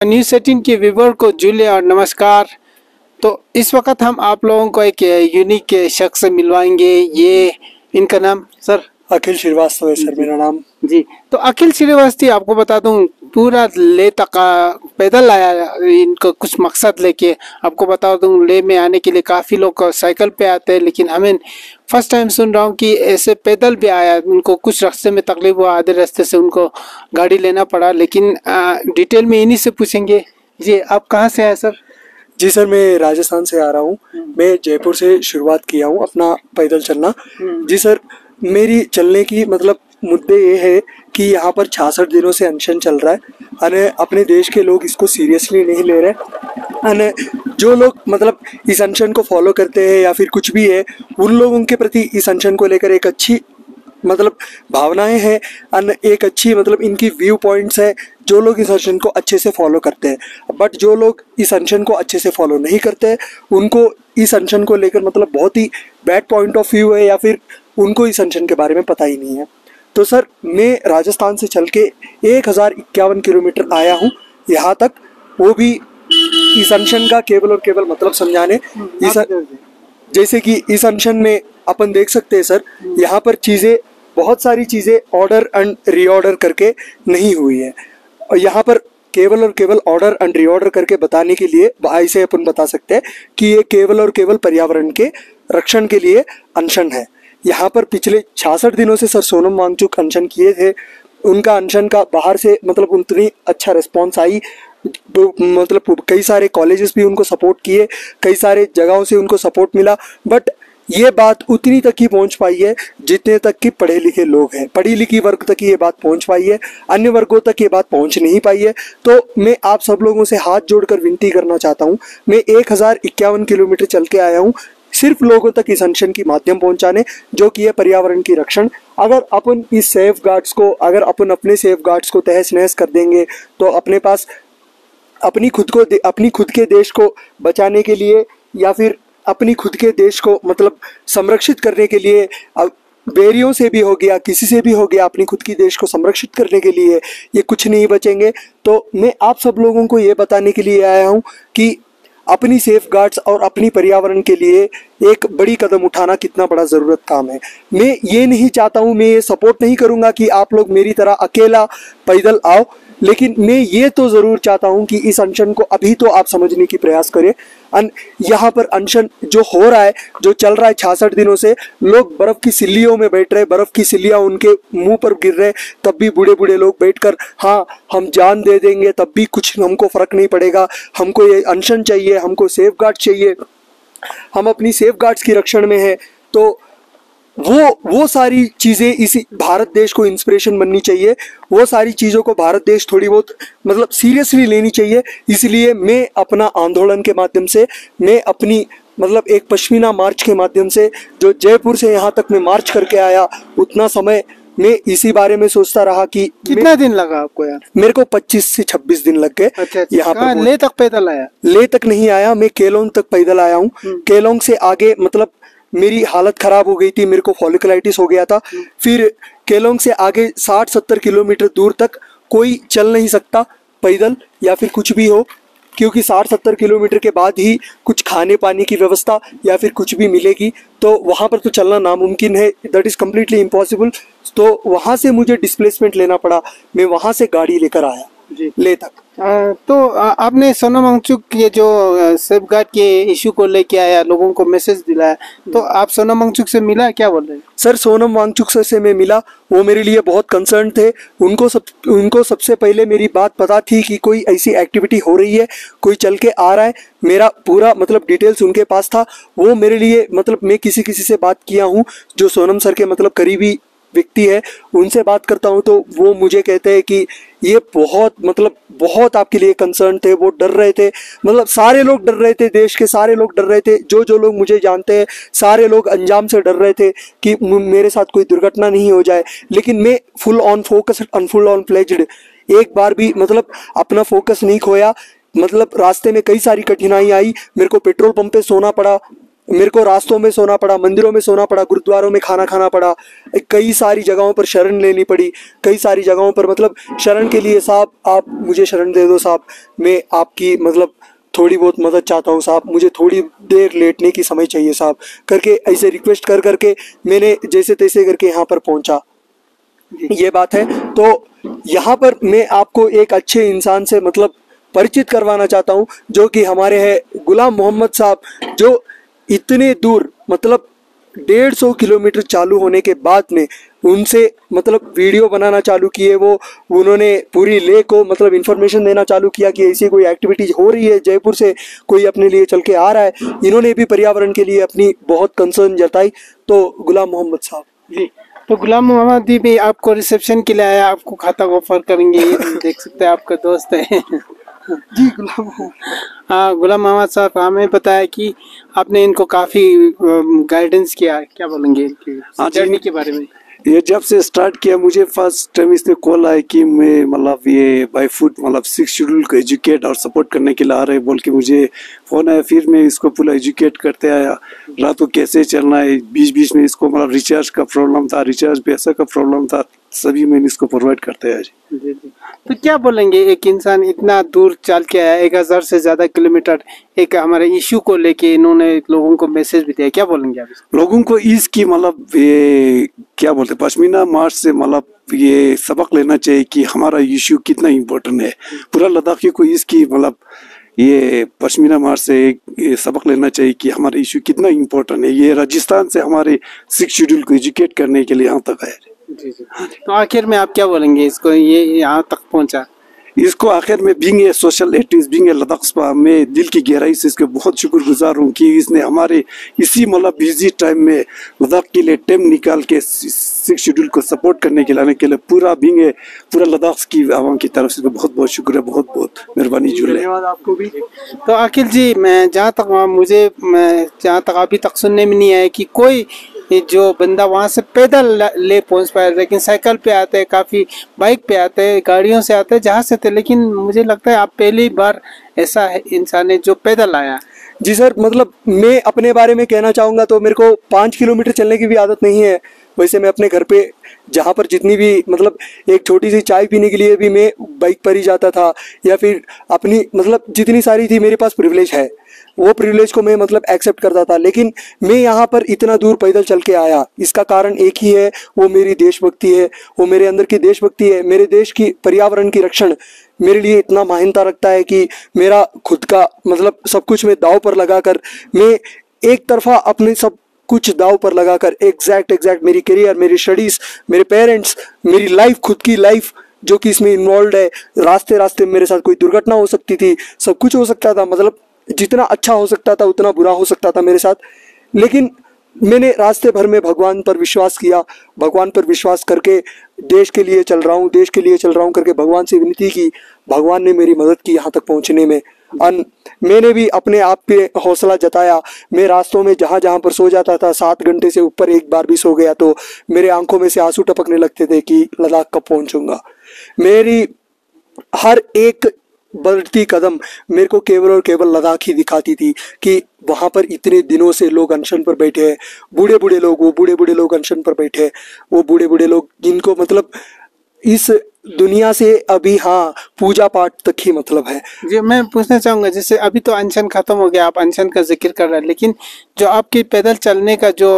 News 18 के viewer को Julia और नमस्कार। तो इस वक्त हम आप लोगों को एक यूनिक शख्स से मिलवाएंगे। ये इनका नाम सर अखिल श्रीवास्तव है सर मेरा नाम जी। तो अखिल श्रीवास्तव आपको बता दूं पूरा ले तक पैदल आया इनको कुछ मकसद लेके। आपको बता दूं ले में आने के लिए काफ़ी लोग साइकिल पे आते हैं, लेकिन हमें फर्स्ट टाइम सुन रहा हूँ कि ऐसे पैदल भी आया। उनको कुछ रास्ते में तकलीफ हुआ, आधे रास्ते से उनको गाड़ी लेना पड़ा। लेकिन डिटेल में इन्हीं से पूछेंगे। जी आप कहाँ से आए सर? जी सर मैं राजस्थान से आ रहा हूँ। मैं जयपुर से शुरुआत किया हूँ अपना पैदल चलना। जी सर मेरी चलने की मतलब मुद्दे ये है कि यहाँ पर 66 दिनों से अनशन चल रहा है और अपने देश के लोग इसको सीरियसली नहीं ले रहे। और जो लोग मतलब इस अनशन को फॉलो करते हैं या फिर कुछ भी है, उन लोगों के प्रति इस अनशन को लेकर एक अच्छी मतलब भावनाएं हैं और एक अच्छी मतलब इनकी व्यू पॉइंट्स है जो लोग इस अनशन को अच्छे से फॉलो करते हैं। बट जो लोग इस अनशन को अच्छे से फॉलो नहीं करते हैं उनको इस अनशन को लेकर मतलब बहुत ही बैड पॉइंट ऑफ व्यू है या फिर उनको इस अनशन के बारे में पता ही नहीं है। तो सर मैं राजस्थान से चल के 1051 किलोमीटर आया हूँ यहाँ तक, वो भी इस अनशन का केवल और केवल मतलब समझाने। जैसे कि इस अनशन में अपन देख सकते हैं सर यहाँ पर चीज़ें बहुत सारी चीज़ें ऑर्डर एंड रीऑर्डर करके नहीं हुई है। और यहाँ पर केवल और केवल ऑर्डर एंड रीऑर्डर करके बताने के लिए ऐसे अपन बता सकते हैं कि ये केवल और केवल पर्यावरण के रक्षण के लिए अनशन है। यहाँ पर पिछले 66 दिनों से सर सोनम वांगचुक अनशन किए थे। उनका अनशन का बाहर से मतलब उतनी अच्छा रिस्पॉन्स आई, मतलब कई सारे कॉलेजेस भी उनको सपोर्ट किए, कई सारे जगहों से उनको सपोर्ट मिला। बट ये बात उतनी तक ही पहुंच पाई है जितने तक कि पढ़े लिखे लोग हैं, पढ़ी लिखी वर्ग तक ये बात पहुंच पाई है, अन्य वर्गों तक ये बात पहुंच नहीं पाई है। तो मैं आप सब लोगों से हाथ जोड़कर विनती करना चाहता हूं। मैं 1051 किलोमीटर चल के आया हूं सिर्फ लोगों तक इस अनशन की माध्यम पहुंचाने, जो कि है पर्यावरण की रक्षण। अगर अपन इस सेफ गार्ड्स को, अगर अपन अपने सेफ गार्ड्स को तहस नहस कर देंगे तो अपने पास अपनी खुद के देश को बचाने के लिए या फिर अपनी खुद के देश को मतलब संरक्षित करने के लिए, बैरियों से भी हो गया किसी से भी हो गया, अपनी खुद की देश को संरक्षित करने के लिए ये कुछ नहीं बचेंगे। तो मैं आप सब लोगों को ये बताने के लिए आया हूँ कि अपनी सेफ गार्ड्स और अपनी पर्यावरण के लिए एक बड़ी कदम उठाना कितना बड़ा ज़रूरत काम है। मैं ये नहीं चाहता हूँ, मैं ये सपोर्ट नहीं करूँगा कि आप लोग मेरी तरह अकेला पैदल आओ, लेकिन मैं ये तो ज़रूर चाहता हूँ कि इस अनशन को अभी तो आप समझने की प्रयास करें। यहाँ पर अनशन जो हो रहा है, जो चल रहा है 66 दिनों से, लोग बर्फ़ की सिल्लियों में बैठ रहे, बर्फ़ की सिल्लियाँ उनके मुंह पर गिर रहे, तब भी बूढ़े बूढ़े लोग बैठकर हाँ हम जान दे देंगे तब भी कुछ हमको फ़र्क नहीं पड़ेगा, हमको ये अनशन चाहिए, हमको सेफ गार्ड चाहिए, हम अपनी सेफ गार्ड्स की रक्षण में हैं। तो वो सारी चीज़ें इसी भारत देश को इंस्पिरेशन बननी चाहिए। वो सारी चीज़ों को भारत देश थोड़ी बहुत मतलब सीरियसली लेनी चाहिए। इसलिए मैं अपना आंदोलन के माध्यम से, मैं अपनी मतलब एक पश्मीना मार्च के माध्यम से, जो जयपुर से यहाँ तक मैं मार्च करके आया, उतना समय मैं इसी बारे में सोचता रहा कि कितना दिन लगा आपको यार? मेरे को 25 से 26 दिन लग गए। अच्छा, यहाँ पर ले तक पैदल आया? ले तक नहीं आया, मैं केलोंग तक पैदल आया हूँ। केलोंग से आगे मतलब मेरी हालत ख़राब हो गई थी, मेरे को फॉलिकुलाइटिस हो गया था। फिर केलोंग से आगे 60-70 किलोमीटर दूर तक कोई चल नहीं सकता पैदल या फिर कुछ भी हो, क्योंकि 60-70 किलोमीटर के बाद ही कुछ खाने पानी की व्यवस्था या फिर कुछ भी मिलेगी। तो वहाँ पर तो चलना नामुमकिन है, दैट इज़ कम्प्लीटली इम्पॉसिबल। तो वहाँ से मुझे डिस्प्लेसमेंट लेना पड़ा, मैं वहाँ से गाड़ी लेकर आया जी ले तक। तो आपने सोनम वांगचुक के जो सेफ गार्ड के इशू को लेके आया, लोगों को मैसेज दिलाया, तो आप सोनम वांगचुक से मिला, क्या बोल रहे हैं? सर सोनम वांगचुक से मैं मिला, वो मेरे लिए बहुत कंसर्न थे। उनको सबसे पहले मेरी बात पता थी कि कोई ऐसी एक्टिविटी हो रही है, कोई चल के आ रहा है, मेरा पूरा मतलब डिटेल्स उनके पास था। वो मेरे लिए मतलब मैं किसी से बात किया हूँ जो सोनम सर के मतलब करीबी व्यक्ति है, उनसे बात करता हूँ तो वो मुझे कहते हैं कि ये बहुत आपके लिए कंसर्न थे, वो डर रहे थे, मतलब सारे लोग डर रहे थे, देश के सारे लोग डर रहे थे, जो लोग मुझे जानते हैं सारे लोग अंजाम से डर रहे थे कि मेरे साथ कोई दुर्घटना नहीं हो जाए। लेकिन मैं full on focus and full on pledged, एक बार भी मतलब अपना फोकस नहीं खोया। मतलब रास्ते में कई सारी कठिनाई आई, मेरे को पेट्रोल पंप पे सोना पड़ा, मेरे को रास्तों में सोना पड़ा, मंदिरों में सोना पड़ा, गुरुद्वारों में खाना खाना पड़ा, कई सारी जगहों पर शरण लेनी पड़ी, कई सारी जगहों पर मतलब शरण के लिए साहब आप मुझे शरण दे दो साहब, मैं आपकी मतलब थोड़ी बहुत मदद चाहता हूँ साहब, मुझे थोड़ी देर लेटने की समय चाहिए साहब करके ऐसे रिक्वेस्ट कर करके मैंने जैसे तैसे करके यहाँ पर पहुँचा। ये बात है। तो यहाँ पर मैं आपको एक अच्छे इंसान से मतलब परिचित करवाना चाहता हूँ जो कि हमारे हैं गुलाम मोहम्मद साहब, जो इतने दूर मतलब 150 किलोमीटर चालू होने के बाद में उनसे मतलब वीडियो बनाना चालू किए। उन्होंने पूरी ले को मतलब इन्फॉर्मेशन देना चालू किया कि ऐसी कोई एक्टिविटीज हो रही है, जयपुर से कोई अपने लिए चल के आ रहा है। इन्होंने भी पर्यावरण के लिए अपनी बहुत कंसर्न जताई। तो गुलाम मोहम्मद साहब जी, तो गुलाम मोहम्मद जी भी आपको रिसेप्शन के लिए आया, आपको खाता ऑफर करेंगे, ये देख सकते हैं आपका दोस्त है। जी गुलाम। हाँ गुलाम मोहम्मद साहब, हमें पता है कि आपने इनको काफ़ी गाइडेंस किया है, क्या बोलेंगे इनकी जर्नी के बारे में? ये जब से स्टार्ट किया मुझे फर्स्ट टाइम इसने कॉल आया कि मैं मतलब ये बाय फुट मतलब 6 शेड्यूल को एजुकेट और सपोर्ट करने के लिए आ रहे बोल के मुझे फ़ोन आया। फिर मैं इसको पूरा एजुकेट करते आया, रात को कैसे चलना है, बीच बीच में इसको मतलब रिचार्ज का प्रॉब्लम था, रिचार्ज पैसा का प्रॉब्लम था, सभी मैंने इसको प्रोवाइड करते आया जी। तो क्या बोलेंगे, एक इंसान इतना दूर चल के आया, 1000 से ज़्यादा किलोमीटर, एक हमारे इशू को लेके इन्होंने लोगों को मैसेज भी दिया, क्या बोलेंगे आप इसको? लोगों को इसकी मतलब ये क्या बोलते पश्मीना मार्च से मतलब ये सबक लेना चाहिए कि हमारा इशू कितना इम्पोर्टेंट है। पूरा लद्दाखी को इसकी मतलब ये पश्मीना मार्च से ये सबक लेना चाहिए कि हमारा इशू कितना इम्पोर्टेंट है। ये राजस्थान से हमारे 6 शेड्यूल को एजुकेट करने के लिए यहाँ तक आया। जी जी। तो आखिर में आप क्या बोलेंगे इसको, ये यहाँ तक पहुँचा? इसको आखिर में being a social activist, being a Ladakh spa, मैं दिल की गहराई से इसके बहुत शुक्रगुजार हूँ कि इसने हमारे इसी मतलब बिजी टाइम में लद्दाख के लिए टाइम निकाल के 6 शेड्यूल को सपोर्ट करने के लाने के लिए पूरा बीइंग ए पूरा लद्दाख की आवाम की तरफ से बहुत बहुत शुक्र है, बहुत बहुत मेहरबानी जुड़े। धन्यवाद आपको भी। तो अखिल जी, मैं जहाँ तक अभी तक सुनने में नहीं आया कि कोई जो बंदा वहाँ से पैदल ले पहुँच पाया, लेकिन साइकिल पे आते हैं, काफ़ी बाइक पे आते हैं, गाड़ियों से आते हैं, जहाँ से थे, लेकिन मुझे लगता है आप पहली बार ऐसा है इंसान है जो पैदल आया। जी सर, मतलब मैं अपने बारे में कहना चाहूँगा तो मेरे को 5 किलोमीटर चलने की भी आदत नहीं है। वैसे मैं अपने घर पे जहाँ पर जितनी भी मतलब एक छोटी सी चाय पीने के लिए भी मैं बाइक पर ही जाता था, या फिर अपनी मतलब जितनी सारी थी मेरे पास प्रिविलेज है, वो प्रिविलेज को मैं मतलब एक्सेप्ट करता था। लेकिन मैं यहाँ पर इतना दूर पैदल चल के आया, इसका कारण एक ही है, वो मेरी देशभक्ति है, वो मेरे अंदर की देशभक्ति है। मेरे देश की पर्यावरण की रक्षण मेरे लिए इतना मायनता रखता है कि मेरा खुद का मतलब सब कुछ मैं दांव पर लगाकर, मैं एक तरफा अपने सब कुछ दांव पर लगाकर एग्जैक्ट मेरी करियर, मेरी स्टडीज, मेरे पेरेंट्स, मेरी लाइफ, खुद की लाइफ जो कि इसमें इन्वॉल्व है। रास्ते रास्ते मेरे साथ कोई दुर्घटना हो सकती थी, सब कुछ हो सकता था, मतलब जितना अच्छा हो सकता था उतना बुरा हो सकता था मेरे साथ। लेकिन मैंने रास्ते भर में भगवान पर विश्वास किया, भगवान पर विश्वास करके देश के लिए चल रहा हूँ, देश के लिए चल रहा हूँ करके भगवान से विनती की। भगवान ने मेरी मदद की यहाँ तक पहुँचने में। मैंने भी अपने आप पे हौसला जताया। मैं रास्तों में जहाँ जहाँ पर सो जाता था, 7 घंटे से ऊपर एक बार भी सो गया तो मेरे आंखों में से आंसू टपकने लगते थे कि लद्दाख कब पहुँचूंगा। मेरी हर एक बढ़ती कदम मेरे को केवल और केवल लद्दाख ही दिखाती थी कि वहाँ पर इतने दिनों से लोग अनशन पर बैठे हैं, बूढ़े बूढ़े लोग, वो बूढ़े बूढ़े लोग अनशन पर बैठे हैं, वो बूढ़े बूढ़े लोग जिनको मतलब इस दुनिया से अभी हाँ पूजा पाठ तक ही मतलब है। जी, मैं पूछना चाहूँगा, जैसे अभी तो अनशन खत्म हो गया, आप अनशन का जिक्र कर रहे हैं, लेकिन जो आपके पैदल चलने का जो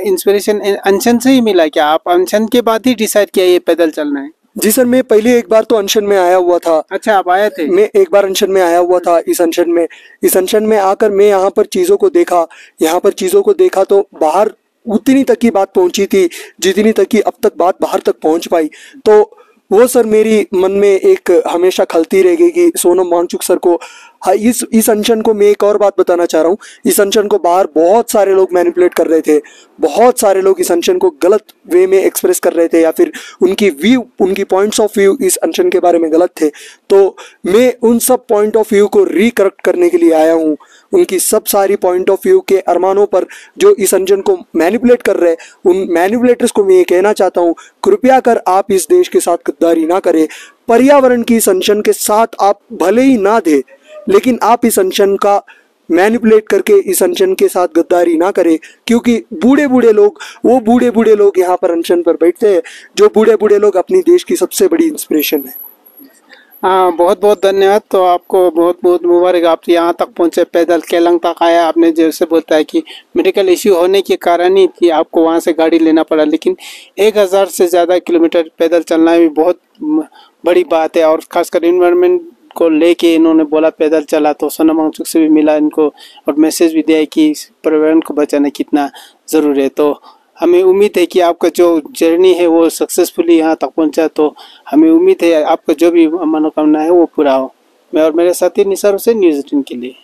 इंस्पिरेशन अनशन से ही मिला, क्या आप अनशन के बाद ही डिसाइड किया ये पैदल चलना है? जी सर, मैं पहले एक बार तो अनशन में आया हुआ था। अच्छा, आप आए थे? मैं एक बार अनशन में आया हुआ था। इस अनशन में आकर मैं यहाँ पर चीज़ों को देखा तो बाहर उतनी तक की बात पहुंची थी जितनी तक की अब तक बात बाहर तक पहुंच पाई। तो वो सर मेरी मन में एक हमेशा खलती रहेगी कि सोनम वांगचुक सर को, हाँ, इस अनशन को मैं एक और बात बताना चाह रहा हूँ। इस अनशन को बाहर बहुत सारे लोग मैनिपुलेट कर रहे थे, बहुत सारे लोग इस अनशन को गलत वे में एक्सप्रेस कर रहे थे, या फिर उनकी पॉइंट्स ऑफ व्यू इस अनशन के बारे में गलत थे। तो मैं उन सब पॉइंट ऑफ व्यू को रिकरेक्ट करने के लिए आया हूँ। उनकी सब सारी पॉइंट ऑफ व्यू के अरमानों पर जो इस अनशन को मैनिपुलेट कर रहे हैं, उन मैनिपुलेटर्स को मैं ये कहना चाहता हूँ, कृपया कर आप इस देश के साथ गद्दारी ना करें। पर्यावरण की इस अनशन के साथ आप भले ही ना दे, लेकिन आप इस अनशन का मैनिपुलेट करके इस अनशन के साथ गद्दारी ना करे, क्योंकि वो बूढ़े बूढ़े लोग यहाँ पर अनशन पर बैठते हैं, जो बूढ़े बूढ़े लोग अपनी देश की सबसे बड़ी इंस्पिरेशन है। हाँ, बहुत बहुत धन्यवाद। तो आपको बहुत बहुत मुबारक, आप यहाँ तक पहुँचे, पैदल केलंग तक आया। आपने जैसे बोलता है कि मेडिकल इश्यू होने के कारण ही कि आपको वहाँ से गाड़ी लेना पड़ा, लेकिन 1000 से ज़्यादा किलोमीटर पैदल चलना भी बहुत बड़ी बात है। और खासकर इन्वायरमेंट को लेके इन्होंने बोला पैदल चला, तो सोनम वांगचुक से भी मिला इनको और मैसेज भी दिया है कि पर्यावरण को बचाना कितना ज़रूरी है। तो हमें उम्मीद है कि आपका जो जर्नी है वो सक्सेसफुली यहाँ तक पहुँचा। तो हमें उम्मीद है आपका जो भी मनोकामना है वो पूरा हो। मैं और मेरे साथी निसार हुसैन, न्यूज़ 18 के लिए।